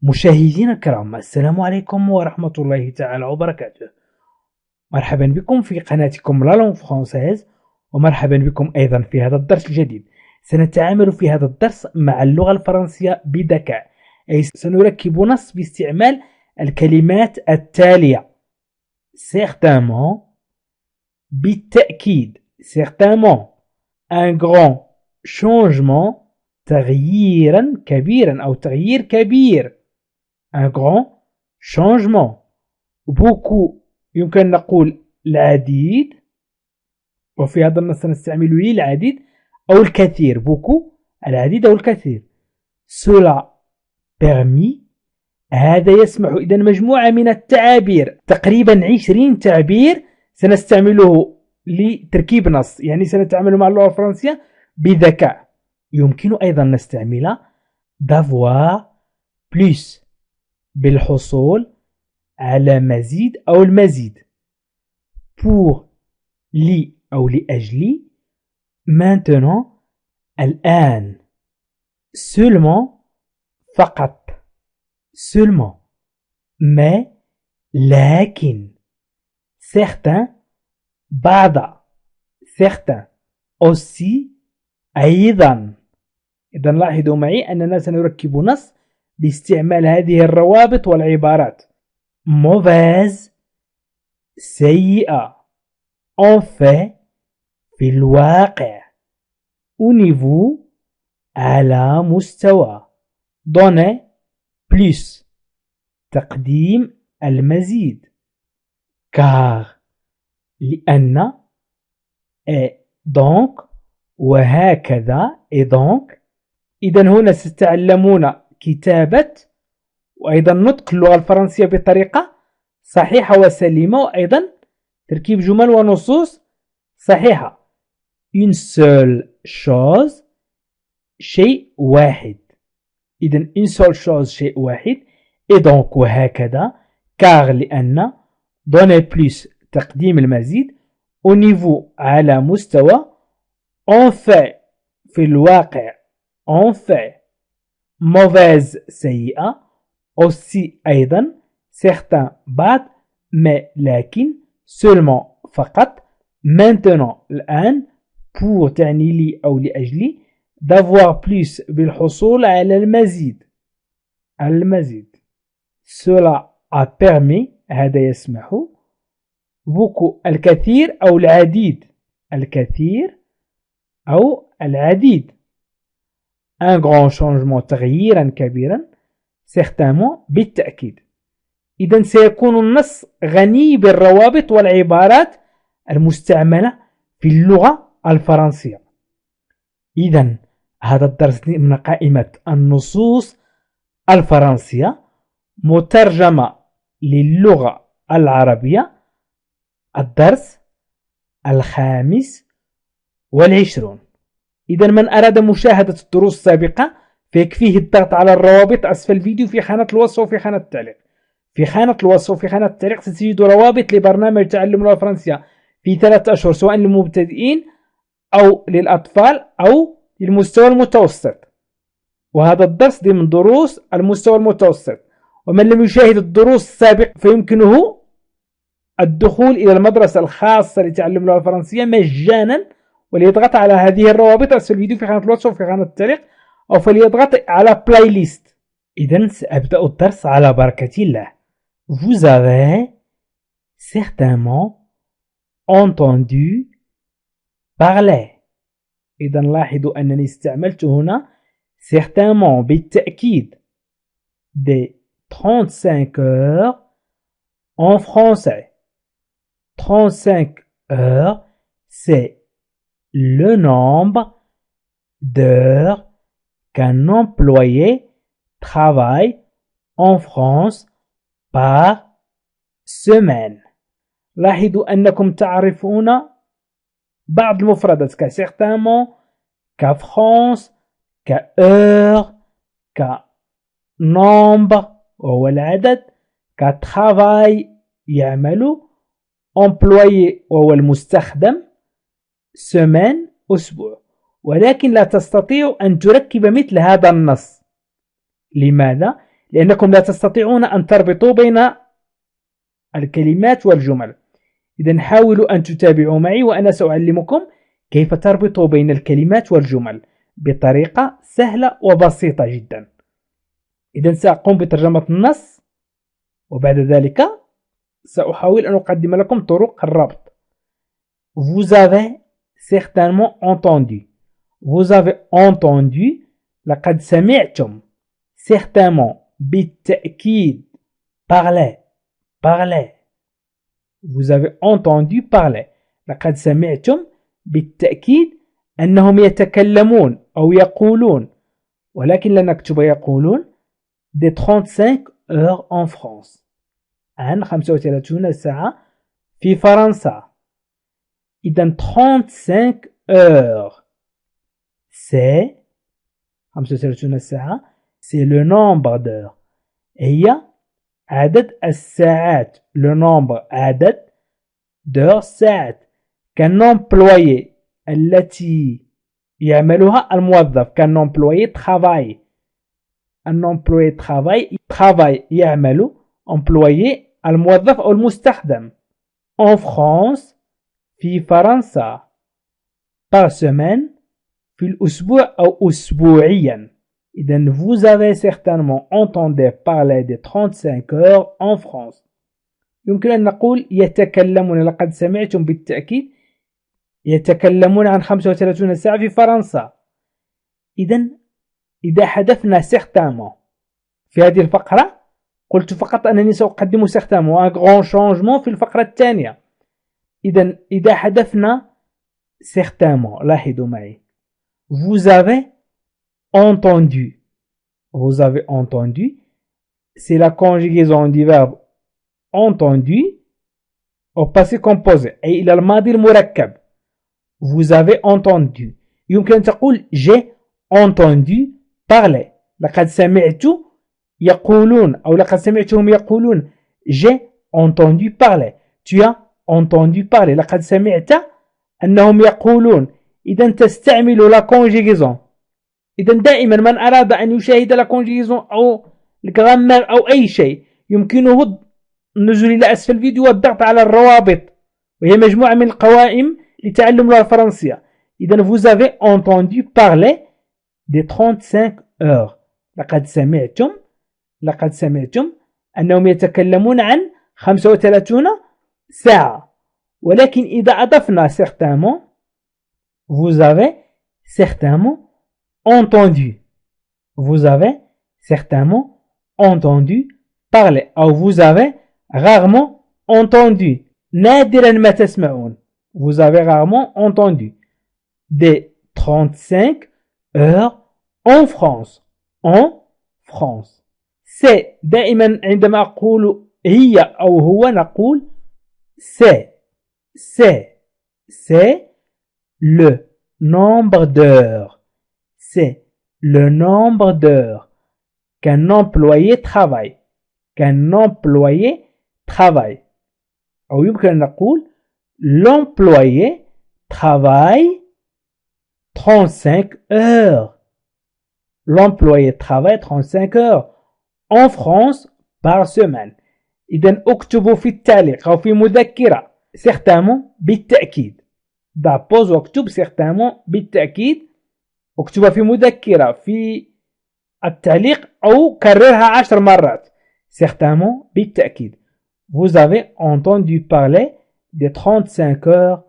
مشاهدينا الكرام، السلام عليكم ورحمة الله تعالى وبركاته. مرحبا بكم في قناتكم لا لونغ فرونسيز، ومرحبا بكم أيضا في هذا الدرس الجديد. سنتعامل في هذا الدرس مع اللغة الفرنسية بذكاء، أي سنركب نص باستعمال الكلمات التالية: certainement، بالتأكيد، certainement، un grand changement، تغييرا كبيرا أو تغيير كبير، un grand changement. beaucoup يمكن نقول العديد، وفي هذا النص سنستعمل للعديد أو الكثير، beaucoup العديد أو الكثير. cela permis، هذا يسمح. إذن مجموعة من التعابير، تقريبا 20 تعبير سنستعمله لتركيب نص، يعني سنتعامل مع اللغة الفرنسية بذكاء. يمكن أيضا نستعمل d'avoir plus، بالحصول على مزيد أو المزيد. pour، لي أو لأجلي. maintenant، الآن. seulement، فقط. seulement. mais، لكن. certains، بعض. certains. aussi، أيضا. إذا لاحظوا معي أننا سنركب نص باستعمال هذه الروابط والعبارات: mauvaise، سيئة، en fait، في الواقع، au niveau، على مستوى، donner plus، تقديم المزيد، car، لأن، et donc، وهكذا، et donc. إذا هنا ستتعلمون كتابة وأيضا نطق اللغة الفرنسية بطريقة صحيحة وسليمة، وأيضا تركيب جمل ونصوص صحيحة. une seule chose، شيء واحد. إذن une seule chose، شيء واحد. et donc، وهكذا. car، لأن. donner plus، تقديم المزيد. au niveau، على مستوى. en fait، في الواقع. en fait. mauvaise، سيئة. aussi، أيضا. certains، بعض. mais، لكن. seulement، فقط. maintenant، الآن. pour، تعني لي أو لأجلي. d'avoir plus، بالحصول على المزيد. المزيد. cela a permis، هذا يسمح. beaucoup، الكثير أو العديد. الكثير أو العديد. un grand changement، تغييرا كبيرا. certainement، بالتأكيد. إذن سيكون النص غني بالروابط والعبارات المستعملة في اللغة الفرنسية. إذن هذا الدرس ضمن قائمة النصوص الفرنسية مترجمة للغة العربية، الدرس 25. إذن من أراد مشاهدة الدروس السابقة فيكفيه الضغط على الروابط أسفل الفيديو في خانة الوصف وفي خانة التعليق. في خانة الوصف وفي خانة التعليق ستجد روابط لبرنامج تعلم اللغة الفرنسية في 3 أشهر، سواء للمبتدئين أو للأطفال أو للمستوى المتوسط، وهذا الدرس ضمن دروس المستوى المتوسط. ومن لم يشاهد الدروس السابقة فيمكنه الدخول إلى المدرسة الخاصة لتعلم اللغة الفرنسية مجانا، وليضغط على هذه الروابط أسفل الفيديو في خانة الوصف وفي خانة التعليق، أو فليضغط على بلاي ليست. إذن سأبدأ الدرس على بركة الله. Vous avez certainement entendu parler. إذن لاحظوا أنني استعملت هنا certainement، بالتأكيد، des 35 heures en français. 35 heures، c'est le nombre d'heures qu'un employé travaille en France par semaine. لاحظوا أنكم تعرفون بعض المفردات كcertainement، كفرانس، كheure، كnombre وهو العدد، كtravail يعمل، employé وهو المستخدم، semaine أسبوع. ولكن لا تستطيع أن تركب مثل هذا النص. لماذا؟ لأنكم لا تستطيعون أن تربطوا بين الكلمات والجمل. إذا حاولوا أن تتابعوا معي وأنا سأعلمكم كيف تربطوا بين الكلمات والجمل بطريقة سهلة وبسيطة جدا. إذا سأقوم بترجمة النص وبعد ذلك سأحاول أن أقدم لكم طرق الربط. Vous avez certainement entendu. Vous avez entendu. لقد سمعتم. Certainement. بالتأكيد. Parler. Parler. Vous avez entendu parler. لقد سمعتم بالتأكيد أنهم يتكلمون أو يقولون، ولكن لا نكتب يقولون des 35 heures en France. عن 35 ساعة في فرنسا. إذا 35 heures c'est 35 ساعة c'est le nombre d'heures. هي عدد الساعات. le nombre عدد d'heures ساعات. كالنومبلويي التي يعملها الموظف. كالنومبلويي travail. النومبلويي travail يعمل. employé الموظف أو المستخدم. en France في فرنسا. par semaine في الأسبوع أو أسبوعيا. إذن vous avez certainement entendu parler des 35 heures en France. يمكن أن نقول يتكلمون. لقد سمعتم بالتأكيد يتكلمون عن 35 ساعة في فرنسا. إذا حذفنا certainement في هذه الفقرة قلت فقط أنني سأقدم certainement un grand changement في الفقرة الثانية. إذا حذفنا certainement لاحظوا معي vous avez entendu. Vous avez entendu. C'est la conjugaison du verbe entendu au passé composé أي إلى الماضي المركب. Vous avez entendu. يمكن أن تقول j'ai entendu parler. لقد سمعت يقولون أو لقد سمعتهم يقولون j'ai entendu parler. Tu as entendu parler. لقد سمعت أنهم يقولون. إذا تستعمل la conjugaison. إذا دائما من أراد أن يشاهد la conjugaison أو الجرامر أو أي شيء يمكنه النزول إلى أسفل الفيديو والضغط على الروابط، وهي مجموعة من القوائم لتعلم اللغة الفرنسية. إذا vous avez entendu parler des 35 heures. لقد سمعتم أنهم يتكلمون عن 35 ساعة. ولكن إذا أضفنا certainement vous avez certainement entendu. Vous avez certainement entendu parler. أو vous avez rarement entendu. نادرا ما تسمعون. Vous avez rarement entendu des 35 heures en France. En France. C'est دائما عندما أقول هي أو هو نقول c'est le nombre d'heures. C'est le nombre d'heures qu'un employé travaille. Qu'un employé travaille. أو يمكن أن نقول l'employé travaille 35 heures. L'employé travaille 35 heures en France par semaine. إذن اكتبوا في التعليق أو في مذكرة certainement بالتأكيد. دابوز واكتب certainement بالتأكيد. اكتبها في مذكرة في التعليق أو كررها 10 مرات. certainement بالتأكيد. Vous avez entendu parler des 35 heures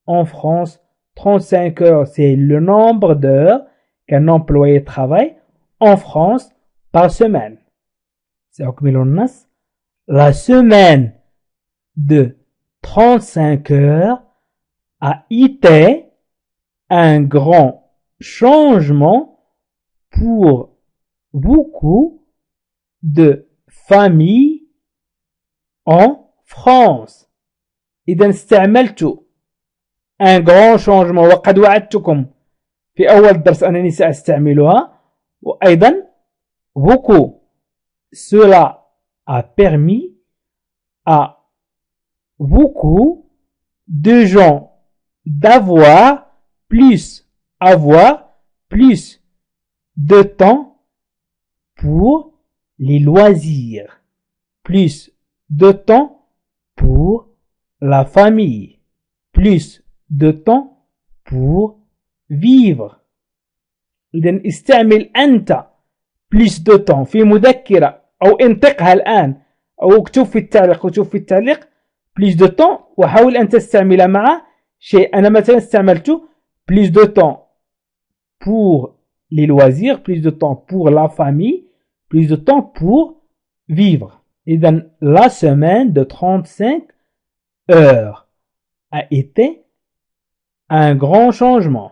en France. 35 heures, c'est le nombre d'heures qu'un employé travaille en France par semaine. سأكمل النص. La semaine de 35 heures a été un grand changement pour beaucoup de familles en France. إذا استعملت un grand changement وقد وعدتكم في أول درس أنني سأستعملها. وأيضا beaucoup. Cela a permis à beaucoup de gens d'avoir plus de temps pour les loisirs. Plus de temps pour la famille. Plus de temps pour vivre. إذن استعمل أنت plus de temps في مذكرة أو انطقها الآن أو اكتب في التعليق plus de temps وحاول أن تستعمل مع شيء. أنا مثلا استعملت plus de temps pour les loisirs, plus de temps pour la famille, plus de temps pour vivre. إذن la semaine de 35 heures a été un grand changement.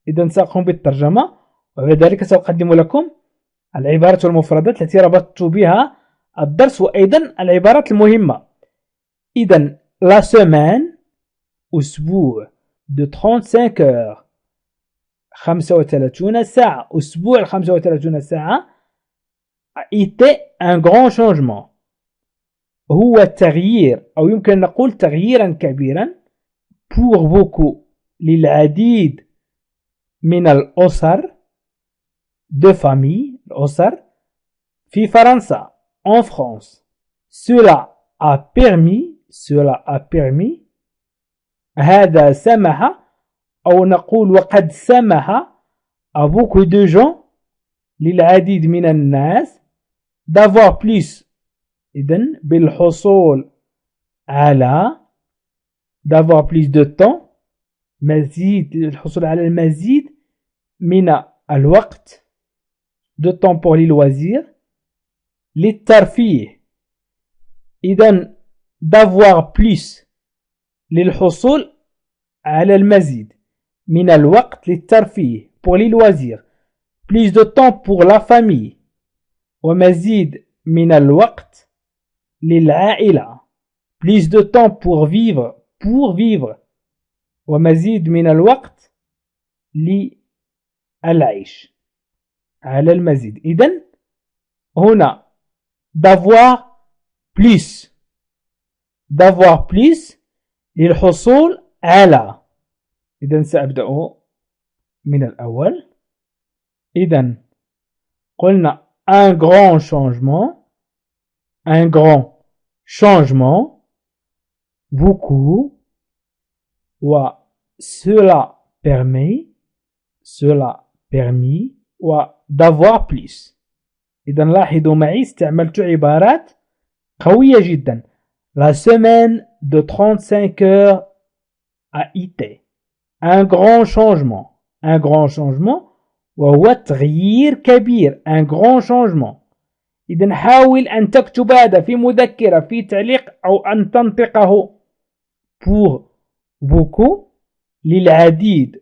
إذن سأقوم بالترجمة وبعد ذلك سأقدم لكم العبارات والمفردات التي ربطت بها الدرس وأيضا العبارات المهمة. إذن la semaine أسبوع de 35 heures 35 ساعة أسبوع 35 ساعة a été un grand changement. هو تغيير أو يمكن نقول تغييرا كبيرا pour beaucoup للعديد من الأسر de famille الأسر في فرنسا en France. Cela a permis هذا سمح أو نقول وقد سمح à beaucoup de gens للعديد من الناس d'avoir plus إذن بالحصول على d'avoir plus de temps مزيد الحصول على المزيد من الوقت de temps pour les loisirs للترفيه. إذن d'avoir plus للحصول على المزيد من الوقت للترفيه pour les loisirs plus de temps pour la famille ومزيد من الوقت للعائلة plus de temps pour vivre ومزيد من الوقت للعيش على المزيد. إذن هنا d'avoir plus للحصول على. إذن سأبدأ من الأول. إذن قلنا un grand changement beaucoup و cela permis و d'avoir plus. إذا لاحظوا معي استعملت عبارات قوية جدا. La semaine de 35 heures a été un grand changement وهو تغيير كبير un grand changement. إذا حاول أن تكتب هذا في مذكرة في تعليق أو أن تنطقه pour beaucoup للعديد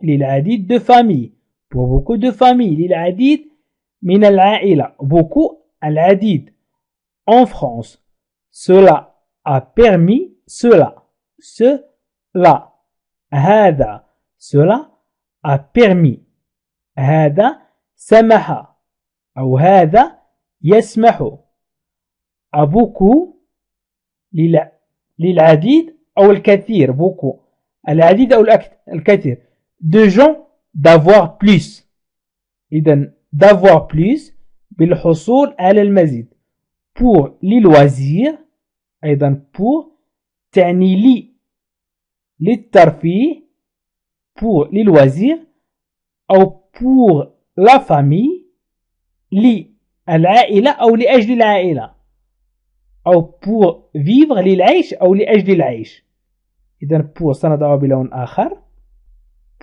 للعديد de famille pour beaucoup de famille للعديد من العائلة beaucoup العديد en France. Cela a permis هذا cela a permis هذا سمح أو هذا يسمح à beaucoup للعديد أو الكثير beaucoup العديد أو الكثير de gens d'avoir plus. إذن d'avoir plus بالحصول على المزيد pour les loisirs أيضا pour تعني للترفيه pour les loisirs أو pour la famille للعائلة أو لأجل العائلة أو pour vivre للعيش أو لأجل العيش. إذن pour سنضع بلون آخر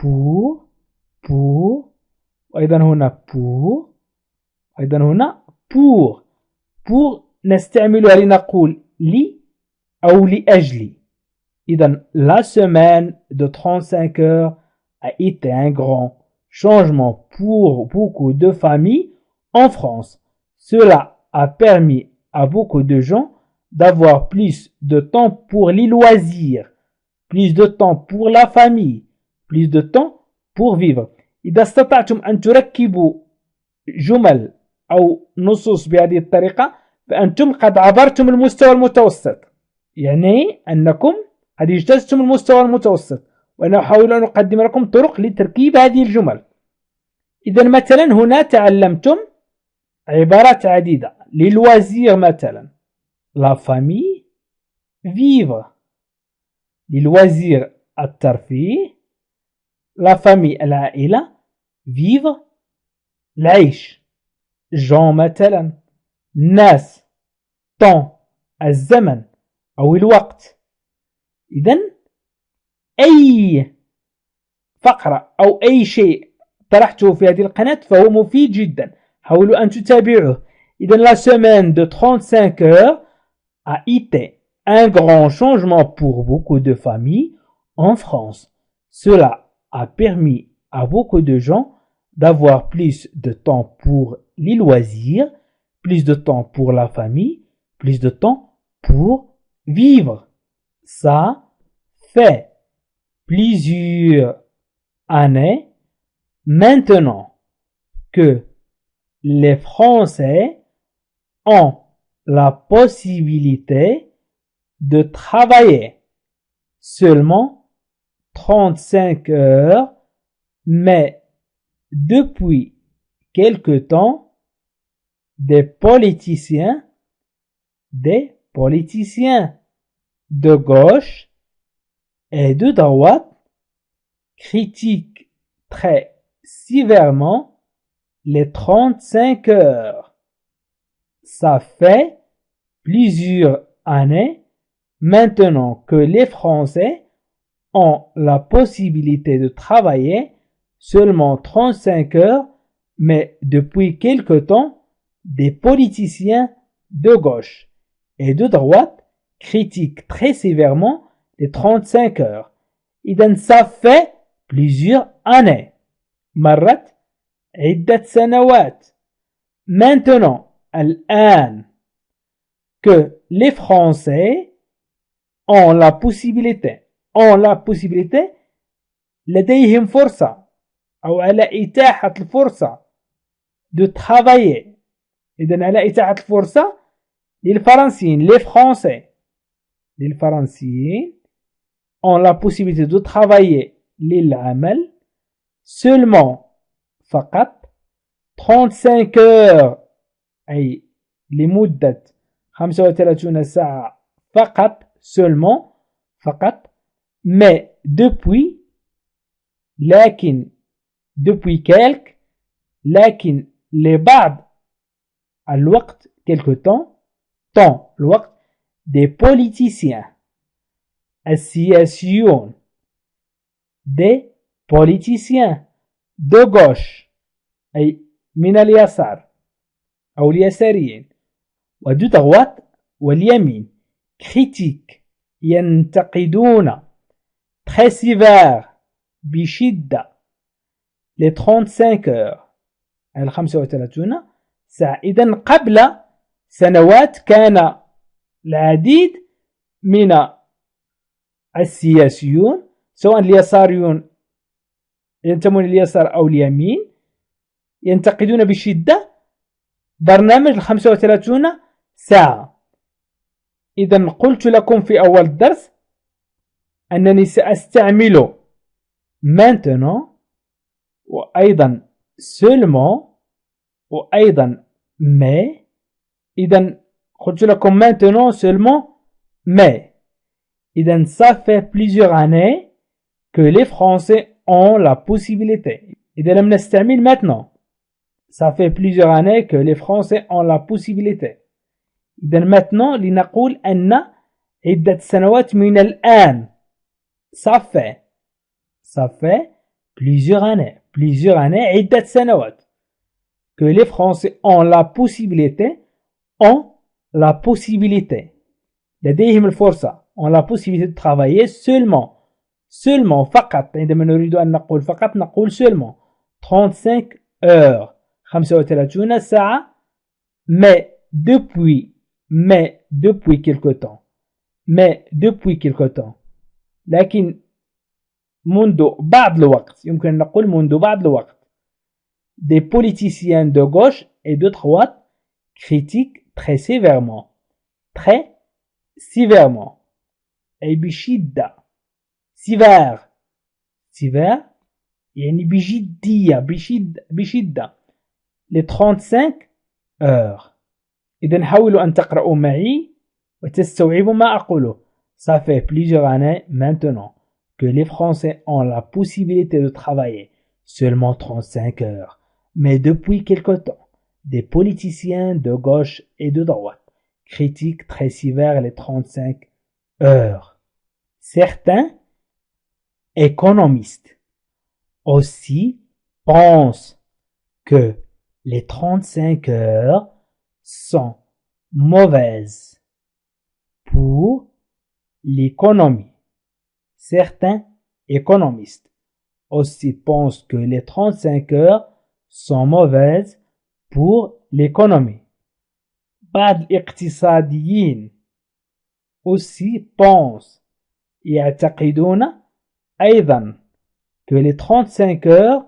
pour وأيضا هنا أيضا هنا pour نستعملها لنقول لي أو لأجلي. إذن la semaine de 35 heures a été un grand changement pour beaucoup de familles en France. Cela a permis à beaucoup de gens d'avoir plus de temps pour les loisirs, plus de temps pour la famille, plus de temps pour vivre. إذا استطعتم أن تركبوا جمل أو نصوص بهذه الطريقة فأنتم قد عبرتم المستوى المتوسط، يعني أنكم قد اجتزتم المستوى المتوسط. وأنا أحاول أن أقدم لكم طرق لتركيب هذه الجمل. إذا مثلا هنا تعلمتم عبارات عديدة. للوزير مثلا la famille vivre. للوزير الترفيه la famille العائلة vivre العيش. جون مثلا الناس temps الزمن أو الوقت. إذن أي فقرة أو أي شيء طرحته في هذه القناة فهو مفيد جدا. حاولوا أن تتابعوه. إذن la semaine de 35 heures a été un grand changement pour beaucoup de familles en France. Cela a permis à beaucoup de gens d'avoir plus de temps pour les loisirs, plus de temps pour la famille, plus de temps pour vivre. Ça fait plusieurs années maintenant que les Français ont la possibilité de travailler seulement 35 heures, mais depuis quelque temps, des politiciens de gauche et de droite critiquent très sévèrement les 35 heures. Ça fait plusieurs années maintenant que les Français ont la possibilité de travailler seulement 35 heures, mais depuis quelque temps, des politiciens de gauche et de droite critiquent très sévèrement les 35 heures. إذن ça fait plusieurs années. مرت عدة سنوات. Maintenant, الآن que les Français ont la possibilité لديهم فرصة أو على إتاحة الفرصة de travailler. إذن على إتاحة الفرصة للفرنسيين les Français للفرنسيين ont la possibilité de travailler للعمل seulement فقط 35 heures أي لمدة 35 ساعة فقط seulement فقط mais depuis quelque لكن لبعض الوقت quelque temps الوقت des politiciens السياسيون des politiciens de gauche أي من اليسار أو اليساريين ودو droite واليمين critique ينتقدون très sévère بشدة les 35 heures ال 35 ساعة. إذن قبل سنوات كان العديد من السياسيون سواء اليساريون ينتمون لليسار أو اليمين ينتقدون بشدة برنامج 35 ساعة. إذن قلت لكم في أول الدرس أنني سأستعمل maintenant وأيضا seulement وأيضا mais. إذن قلت لكم maintenant seulement mais. إذن ça fait plusieurs années que les Français ont la possibilité. إذا لم نستعمل maintenant ça fait plusieurs années que les Français ont la possibilité. إذا maintenant لنقول أن عدة سنوات من الآن ça fait plusieurs années عدة سنوات que les Français ont la possibilité لديهم الفرصة ont la possibilité de travailler seulement فقط. عندما نريد أن نقول فقط نقول seulement 35 heures 35 ساعة mais depuis quelque temps لكن منذ بعض الوقت يمكن أن نقول منذ بعض الوقت des politiciens de gauche et de droite critiquent très sévèrement أي بشدة sévère يعني بجدية بشدة les 35 heures. إذن حاولوا أن تقرأوا معي وتستوعبوا ما أقوله. Ça fait plusieurs années maintenant que les Français ont la possibilité de travailler seulement 35 heures. Mais depuis quelque temps, des politiciens de gauche et de droite critiquent très sévère les 35 heures. Certains économistes aussi pensent que les 35 heures sont mauvaises pour l'économie. Certains économistes aussi pensent que les 35 heures sont mauvaises pour l'économie. بعض الاقتصاديين aussi pensent يعتقدون أيضا que les 35 heures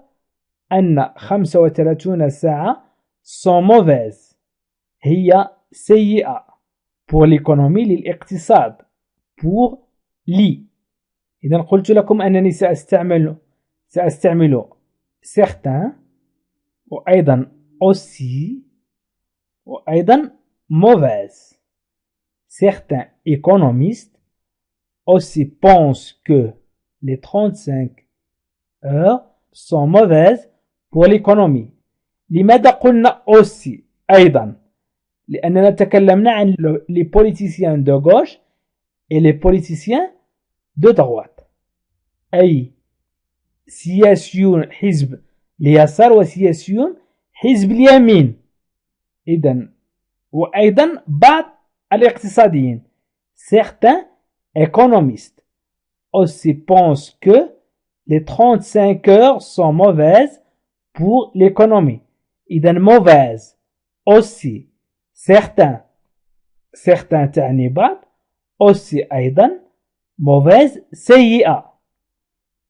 أن 35 ساعة sont mauvaises هي سيئة pour l'économie للاقتصاد pour لي. إذا قلت لكم أنني سأستعمل certains وأيضا aussi وأيضا mauvaise. Certains économistes aussi pensent que les 35 heures sont mauvaises pour l'économie. لماذا قلنا aussi أيضا؟ لأننا تكلمنا عن les politiciens de gauche et les politiciens de droite. أي سياسيون حزب اليسار وسياسيون حزب اليمين. إذن وأيضا بعض الاقتصاديين. Certains économistes aussi pensent que les 35 heures sont mauvaises pour l'économie. إذن mauvaise aussi. Certains تعني بعض aussi أيضا mauvaise سيئة.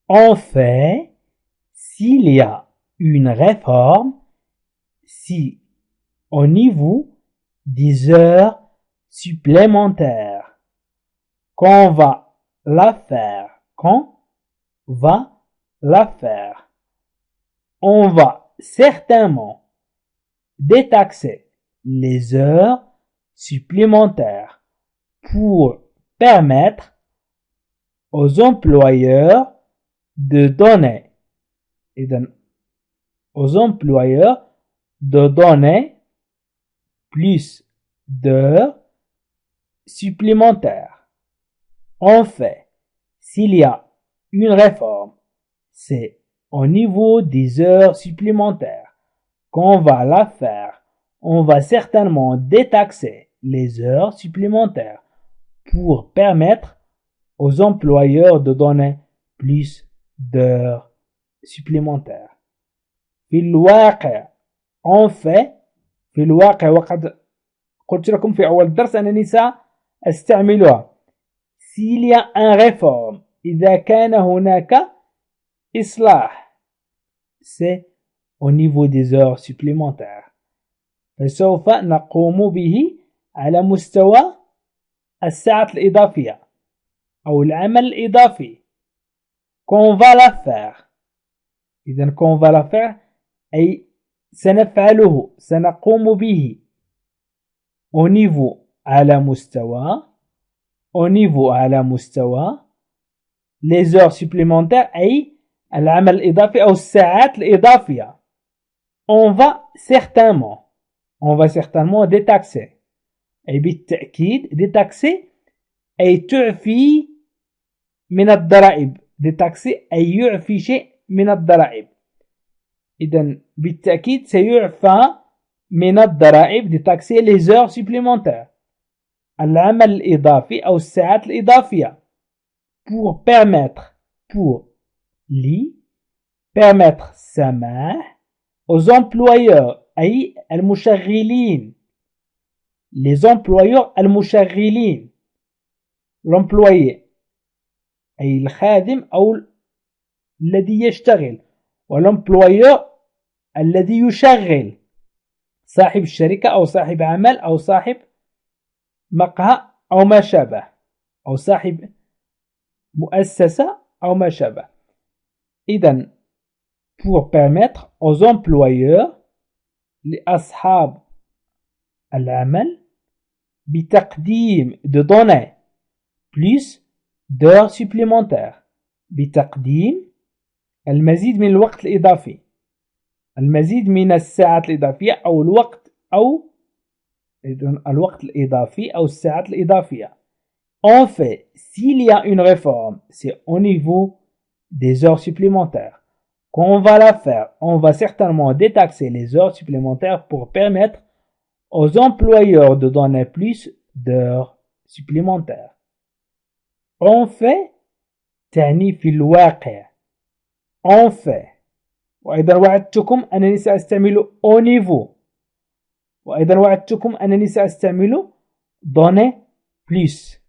En fait, s'il y a une réforme, si au niveau des heures supplémentaires, qu'on va la faire, on va certainement détaxer les heures supplémentaires pour permettre aux employeurs de donner plus d'heures supplémentaires. En fait, s'il y a une réforme, c'est au niveau des heures supplémentaires qu'on va la faire. On va certainement détaxer les heures supplémentaires pour permettre aux employeurs de donner plus d'heures supplémentaires. في الواقع en fait في الواقع وقد قلت لكم في أول درس أنني سأستعملها. s'il y a un réforme إذا كان هناك إصلاح c'est au niveau des heures supplémentaires. فسوف نقوم به على مستوى الساعات الإضافية أو العمل الإضافي. qu'on va la faire. إذن qu'on va la faire أي سنفعله سنقوم به au niveau على مستوى les heures supplémentaires أي العمل الإضافي أو الساعات الإضافية. on va certainement détaxer أي بالتأكيد détaxer أي تعفي من الضرائب. détaxer أي يعفي شيء من الضرائب. إذن بالتأكيد سيعفى من الضرائب détaxer les heures supplémentaires العمل الإضافي أو الساعات الإضافية pour permettre سماح aux employeurs أي المشغلين les employeurs المشغلين l'employé أي الخادم أو الذي يشتغل والemployeur الذي يشغل صاحب الشركة أو صاحب عمل أو صاحب مقهى أو ما شابه أو صاحب مؤسسة أو ما شابه. إذن pour permettre aux employeurs لأصحاب العمل بتقديم de données plus d'heures supplémentaires. بتقديم المزيد من الوقت الإضافي، المزيد من الساعات الإضافية أو الوقت أو الوقت الإضافي أو الساعات الإضافية. En fait, s'il y a une réforme, c'est au niveau des heures supplémentaires. Quand on va la faire, on va certainement détaxer les heures supplémentaires pour permettre aux employeurs de donner plus d'heures supplémentaires. En fait, تعني في الواقع. En fait. وأيضا وعدتكم أنني سأستعمل au niveau. وأيضا وعدتكم أنني سأستعمل donner plus.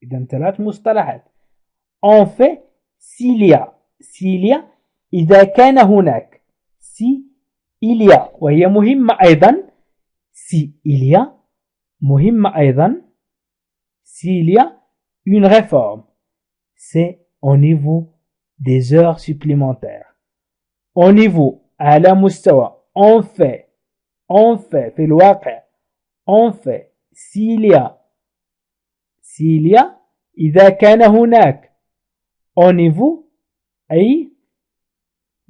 إذا 3 مصطلحات. En fait, s'il y a إذا كان هناك. si il y a وهي مهمة أيضا. si il y a مهمة أيضا. s'il y a une réforme, c'est au niveau des heures supplémentaires. Au niveau على مستوى on fait في الواقع on fait s'il y a إذا كان هناك au niveau أي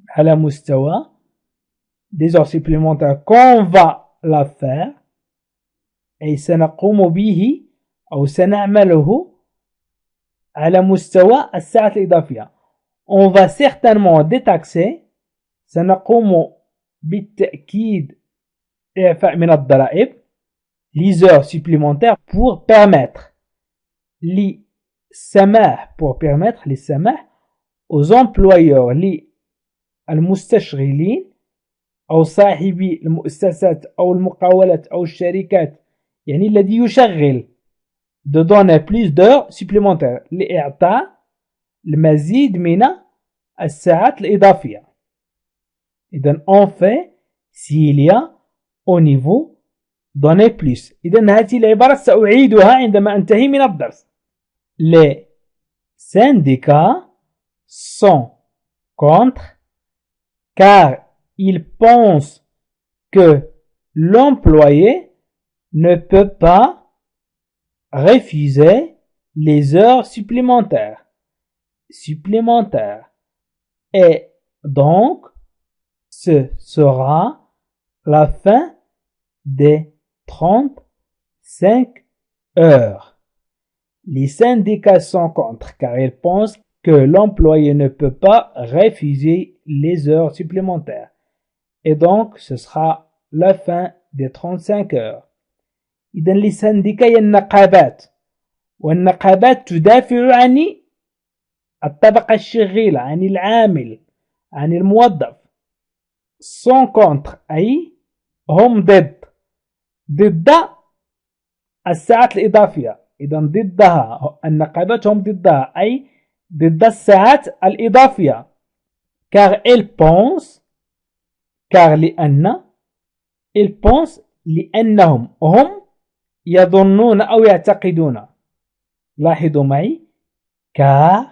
على مستوى des heures supplémentaires qu'on va la faire أي سنقوم به أو سنعمله على مستوى الساعات الإضافية. On va certainement détaxer سنقوم بالتأكيد إعفاء من الضرائب les heures supplémentaires pour permettre للسماح aux employeurs المستشغلين أو صاحبي المؤسسات أو المقاولات أو الشركات يعني الذي يشغل de donner plus d'heures supplémentaires لإعطاء المزيد من الساعات الإضافية. إذن on fait s'il y a au niveau donner plus. إذن هذه العبارة سأعيدها عندما أنتهي من الدرس. Les syndicats sont contre car ils pensent que l'employé ne peut pas refuser les heures supplémentaires. Et donc, ce sera la fin des 35 heures. Les syndicats sont contre car ils pensent que l'employé ne peut pas refuser les heures supplémentaires. Et donc, ce sera la fin des 35 heures. إذن للسندكة هي النقابات، والنقابات تدافع عن الطبقة الشغيلة، عن العامل، عن الموظف. sont contre أي هم ضد الساعات الإضافية. إذن ضدها النقابات هم ضدها أي ضد الساعات الإضافية. car ils pensent لأنهم هم يظنون أو يعتقدون. لاحظوا معي car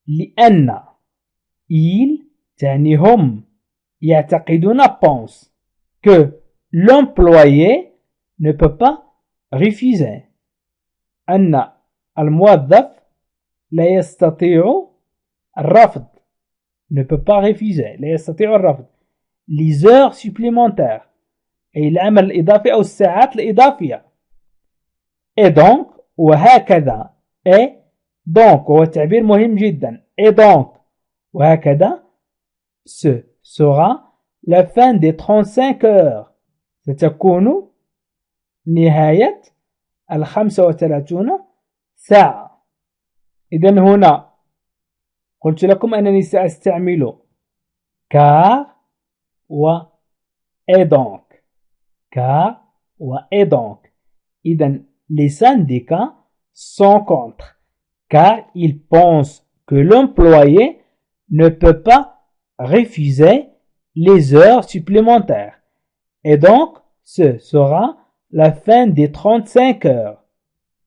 لأن ils تعني هم يعتقدون pense que l'employé ne peut pas refuser أن الموظف لا يستطيع الرفض ne peut pas refuser لا يستطيع الرفض les heures supplémentaires أي العمل الإضافي أو الساعات الإضافية. et donc وهكذا et donc هو تعبير مهم جدا. et donc وهكذا ce sera la fin des 35 heures. ستكون نهاية 35 ساعة. إذن هنا قلت لكم أنني سأستعمل car و et donc. car et donc. إذن les syndicats sont contre car ils pensent que l'employé ne peut pas refuser les heures supplémentaires. Et donc, ce sera la fin des 35 heures.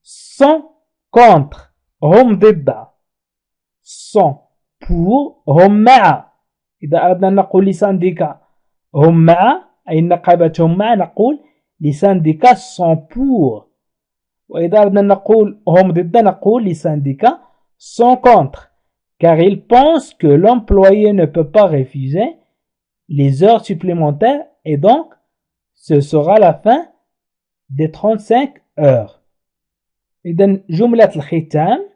sont contre هم ضد. sont pour هم مع. إذا أردنا أن نقول لسانديكا هم مع أي النقابة هم مع نقول les syndicats sont pour. وإذا أردنا نقول هم ضد نقول les syndicats sont contre, car ils pensent que l'employé ne peut pas refuser les heures supplémentaires et donc ce sera la fin des 35 heures. إذن جملة الختام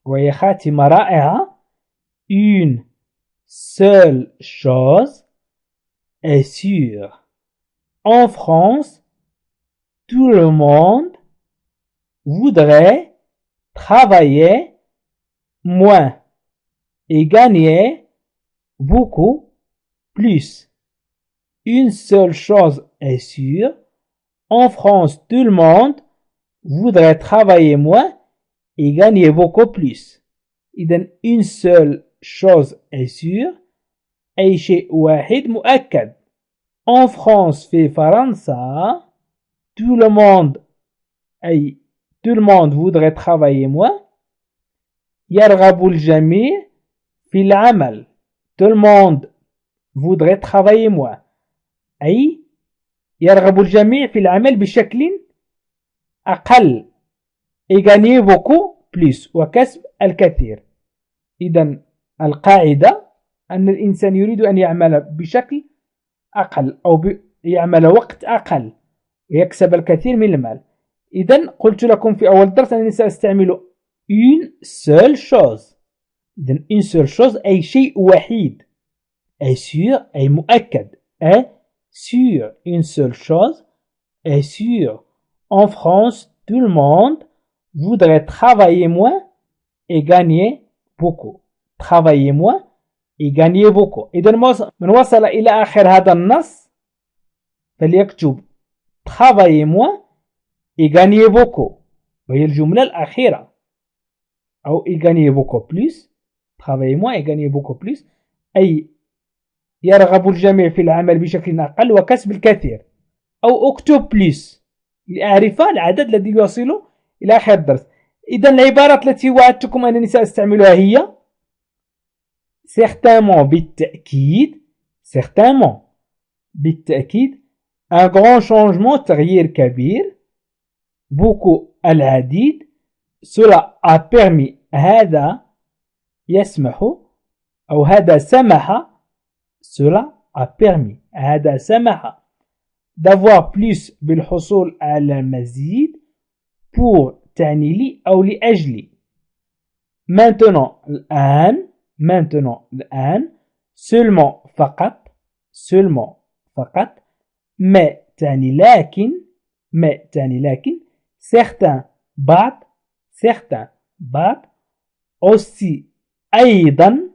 وهي خاتمة رائعة. Une seule chose est sûre. En France, tout le monde voudrait travailler moins et gagner beaucoup plus. Une seule chose est sûre. En France, tout le monde voudrait travailler moins et gagner beaucoup plus. إذن une seule chose est sûre. أي شيء واحد مؤكد. En France في فرنسا tout le monde أي tout le monde voudrait travailler moins. يرغب الجميع في العمل. Tout le monde voudrait travailler moins. أي يرغب الجميع في العمل بشكل أقل. Et gagner beaucoup plus وكسب الكثير. إذن القاعدة أن الإنسان يريد أن يعمل بشكل أقل أو يعمل وقت أقل ويكسب الكثير من المال. إذن قلت لكم في أول درس أنني سأستعمل une seule chose. إذن une seule chose أي شيء وحيد. est sûr أي مؤكد. est sûr. Une seule chose est sûre. En France, tout le monde voudrait travailler moins et gagner beaucoup. Travailler moins et gagner beaucoup. إذا من وصل إلى آخر هذا النص فليكتب travailler moins et gagner beaucoup. وهي الجملة الأخيرة. أو et gagner beaucoup plus. Travailler moins et gagner beaucoup plus. أي يرغب الجميع في العمل بشكل أقل وكسب الكثير. أو اكتب plus لأعرف العدد الذي يوصل إلى آخر الدرس. إذا العبارات التي وعدتكم أنني سأستعملها هي certainement بالتأكيد certainement بالتأكيد un grand changement تغيير كبير beaucoup العديد cela a permis هذا يسمح أو هذا سمح cela a permis هذا سمح d'avoir plus بالحصول على مزيد pour تعني لي أو لأجلي. maintenant الآن maintenant الآن seulement فقط seulement فقط mais تعني لكن mais تعني لكن certains بعض certains بعض aussi أيضا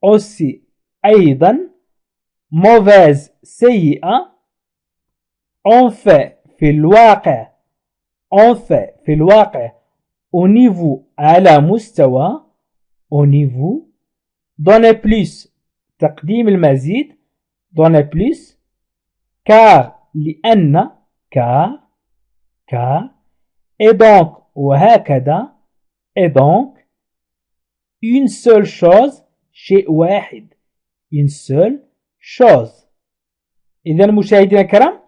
aussi أيضا mauvaise سيئة en fait في الواقع en fait في الواقع au niveau على مستوى au niveau donner plus تقديم المزيد donner plus car لأن car et donc وهكذا et donc une seule chose شيء واحد une seule chose. إذا مشاهدينا الكرام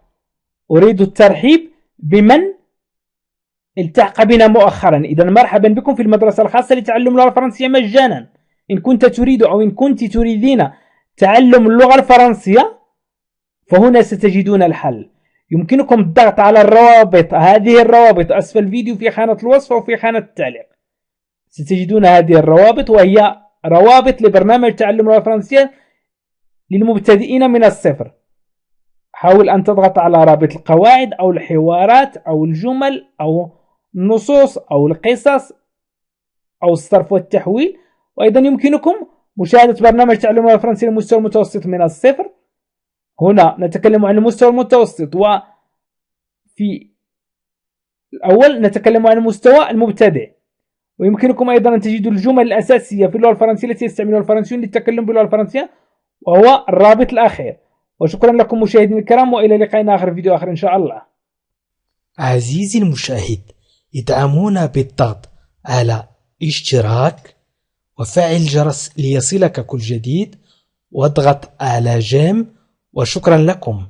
أريد الترحيب بمن التحق بنا مؤخرا. إذا مرحبا بكم في المدرسة الخاصة لتعلم اللغة الفرنسية مجانا. إن كنت تريد أو إن كنت تريدين تعلم اللغة الفرنسية فهنا ستجدون الحل. يمكنكم الضغط على الروابط هذه الروابط أسفل الفيديو في خانة الوصف أو في خانة التعليق. ستجدون هذه الروابط وهي روابط لبرنامج تعلم اللغة الفرنسية للمبتدئين من الصفر. حاول أن تضغط على رابط القواعد أو الحوارات أو الجمل أو النصوص أو القصص أو الصرف والتحويل. وأيضا يمكنكم مشاهدة برنامج تعلم اللغة الفرنسية للمستوى المتوسط من الصفر. هنا نتكلم عن المستوى المتوسط وفي الأول نتكلم عن المستوى المبتدئ. ويمكنكم أيضا أن تجدوا الجمل الأساسية في اللغة الفرنسية التي يستعملها الفرنسيون للتكلم باللغة الفرنسية وهو الرابط الأخير. وشكرا لكم مشاهدينا الكرام وإلى لقائنا آخر فيديو آخر إن شاء الله. عزيزي المشاهد ادعمونا بالضغط على اشتراك وفعل الجرس ليصلك كل جديد واضغط على جيم وشكرا لكم.